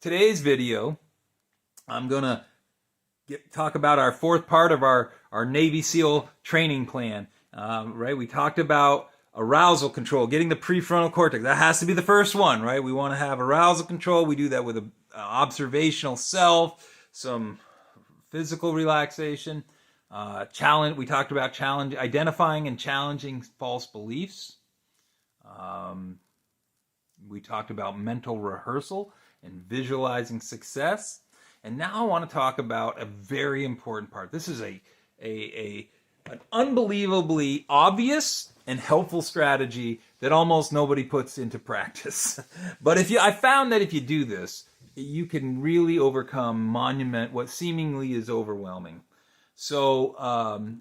today's video, I'm going to talk about our fourth part of our Navy SEAL training plan. Right? We talked about arousal control, getting the prefrontal cortex. That has to be the first one, right? We want to have arousal control. We do that with an observational self, some physical relaxation. Challenge. We talked about identifying and challenging false beliefs. We talked about mental rehearsal and visualizing success. And now I want to talk about a very important part. This is an unbelievably obvious and helpful strategy that almost nobody puts into practice. But I found that if you do this, you can really overcome what seemingly is overwhelming. So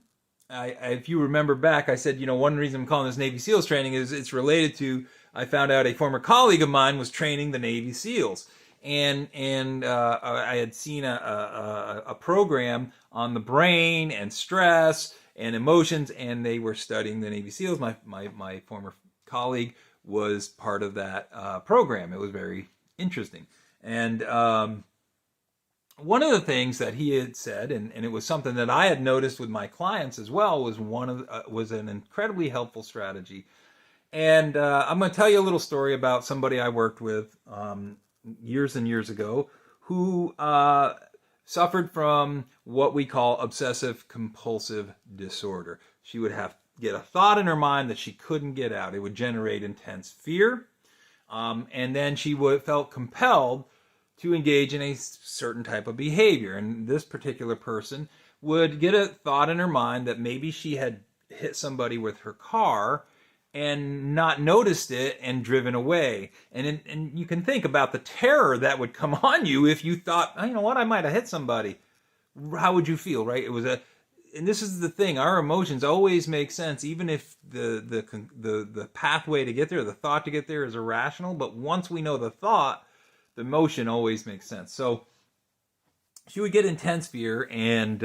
if you remember back, I said, one reason I'm calling this Navy SEALs training is it's related to, I found out a former colleague of mine was training the Navy SEALs. And I had seen a program on the brain and stress and emotions, and they were studying the Navy SEALs. My former colleague was part of that program. It was very interesting. And one of the things that he had said, and it was something that I had noticed with my clients as well, was an incredibly helpful strategy. And I'm going to tell you a little story about somebody I worked with years and years ago who suffered from what we call obsessive compulsive disorder. She would get a thought in her mind that she couldn't get out. It would generate intense fear. And then she felt compelled to engage in a certain type of behavior. And this particular person would get a thought in her mind that maybe she had hit somebody with her car and not noticed it and driven away. And you can think about the terror that would come on you if you thought, oh, you know what, I might have hit somebody. How would you feel, right? And this is the thing, our emotions always make sense, even if the pathway to get there, the thought to get there is irrational. But once we know the thought, the emotion always makes sense. So she would get intense fear, and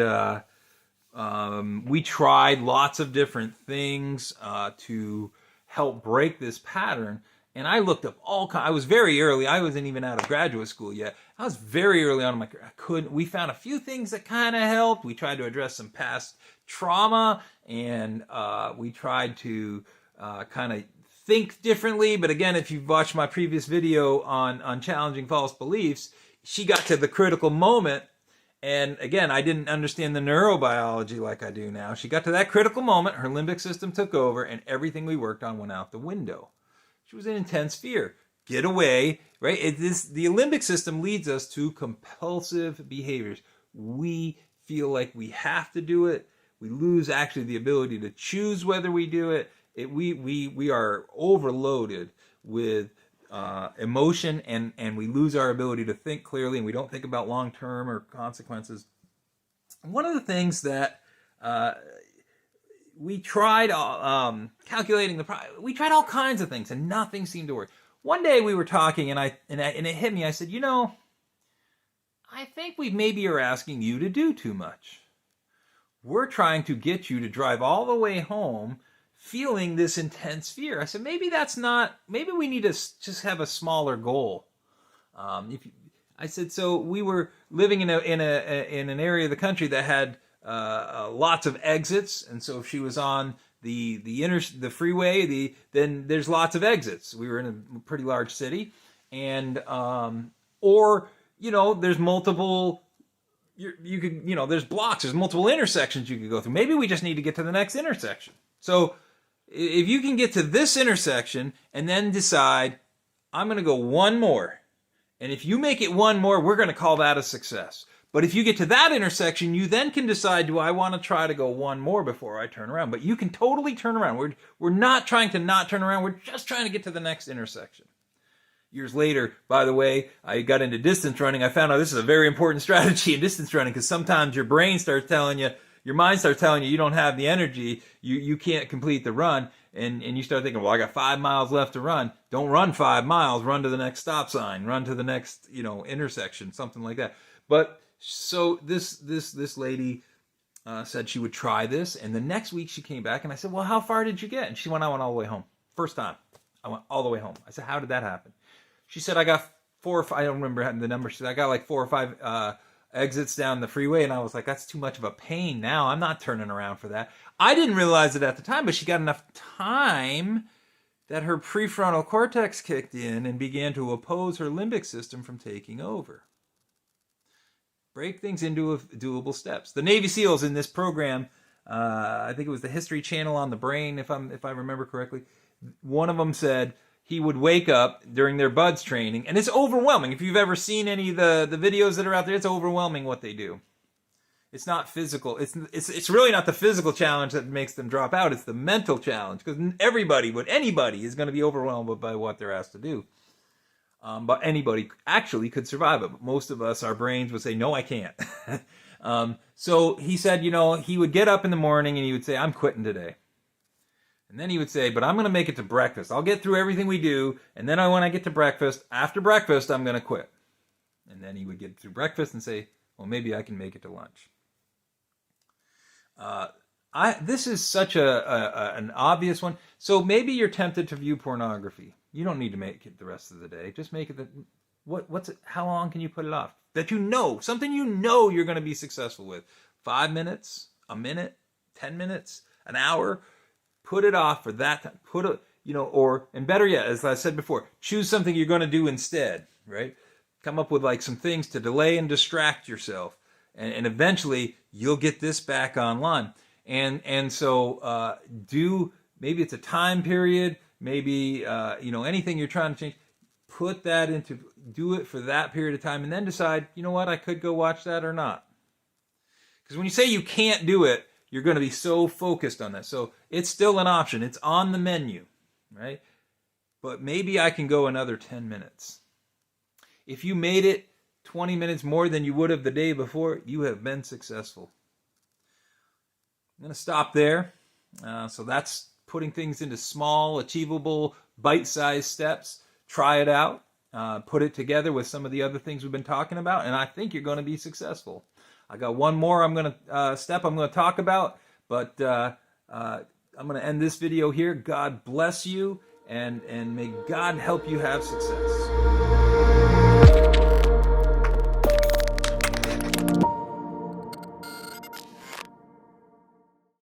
we tried lots of different things to help break this pattern. And I looked up I was very early. I wasn't even out of graduate school yet. I was very early on in my career. We found a few things that kind of helped. We tried to address some past trauma, and we tried to kind of think differently. But again, if you've watched my previous video on challenging false beliefs, she got to the critical moment. And again, I didn't understand the neurobiology like I do now. She got to that critical moment, her limbic system took over, and everything we worked on went out the window. She was in intense fear. Get away, right? The limbic system leads us to compulsive behaviors. We feel like we have to do it. We lose actually the ability to choose whether we do it. We are overloaded with emotion, and we lose our ability to think clearly, and we don't think about long-term or consequences. One of the things that we tried calculating we tried all kinds of things, and nothing seemed to work. One day we were talking, and it hit me. I said, I think we maybe are asking you to do too much. We're trying to get you to drive all the way home feeling this intense fear. I said, maybe we need to just have a smaller goal. I said, so we were living in an area of the country that had lots of exits, and so if she was on the freeway, then there's lots of exits. We were in a pretty large city, and there's multiple. There's blocks. There's multiple intersections you could go through. Maybe we just need to get to the next intersection. So if you can get to this intersection and then decide, I'm going to go one more. And if you make it one more, we're going to call that a success. But if you get to that intersection, you then can decide, do I want to try to go one more before I turn around? But you can totally turn around. We're not trying to not turn around. We're just trying to get to the next intersection. Years later, by the way, I got into distance running. I found out this is a very important strategy in distance running, because sometimes your brain starts telling you, your mind starts telling you you don't have the energy, you can't complete the run, and you start thinking, well, I got 5 miles left to run. Don't run 5 miles, run to the next stop sign, run to the next, intersection, something like that. But so this lady said she would try this, and the next week she came back, and I said, well, how far did you get? And I went all the way home. First time, I went all the way home. I said, how did that happen? She said, I got 4 or 5, I don't remember the number. I got like 4 or 5 exits down the freeway, and I was like, that's too much of a pain now. I'm not turning around for that. I didn't realize it at the time, but she got enough time that her prefrontal cortex kicked in and began to oppose her limbic system from taking over. Break things into doable steps. The Navy SEALs in this program, I think it was the History Channel on the Brain, if I remember correctly, one of them said he would wake up during their BUDS training, and it's overwhelming. If you've ever seen any of the videos that are out there, it's overwhelming what they do. It's not physical. It's really not the physical challenge that makes them drop out. It's the mental challenge, because anybody is going to be overwhelmed by what they're asked to do. But anybody actually could survive it. But most of us, our brains would say, no, I can't. So he said, he would get up in the morning and he would say, I'm quitting today. And then he would say, but I'm going to make it to breakfast. I'll get through everything we do. And then when I get to breakfast, after breakfast, I'm going to quit. And then he would get through breakfast and say, well, maybe I can make it to lunch. This is such an obvious one. So maybe you're tempted to view pornography. You don't need to make it the rest of the day. Just make it what's it? How long can you put it off? Something you're going to be successful with. 5 minutes, a minute, 10 minutes, an hour. Put it off for that time. And better yet, as I said before, choose something you're going to do instead, right? Come up with like some things to delay and distract yourself. And eventually you'll get this back online. And so maybe it's a time period, maybe anything you're trying to change, do it for that period of time, and then decide, I could go watch that or not. Because when you say you can't do it, you're going to be so focused on that. So it's still an option. It's on the menu, right? But maybe I can go another 10 minutes. If you made it 20 minutes more than you would have the day before, you have been successful. I'm going to stop there. So that's putting things into small, achievable, bite-sized steps. Try it out. Put it together with some of the other things we've been talking about, and I think you're going to be successful. I got one more I'm going to talk about, but I'm going to end this video here. God bless you, and may God help you have success.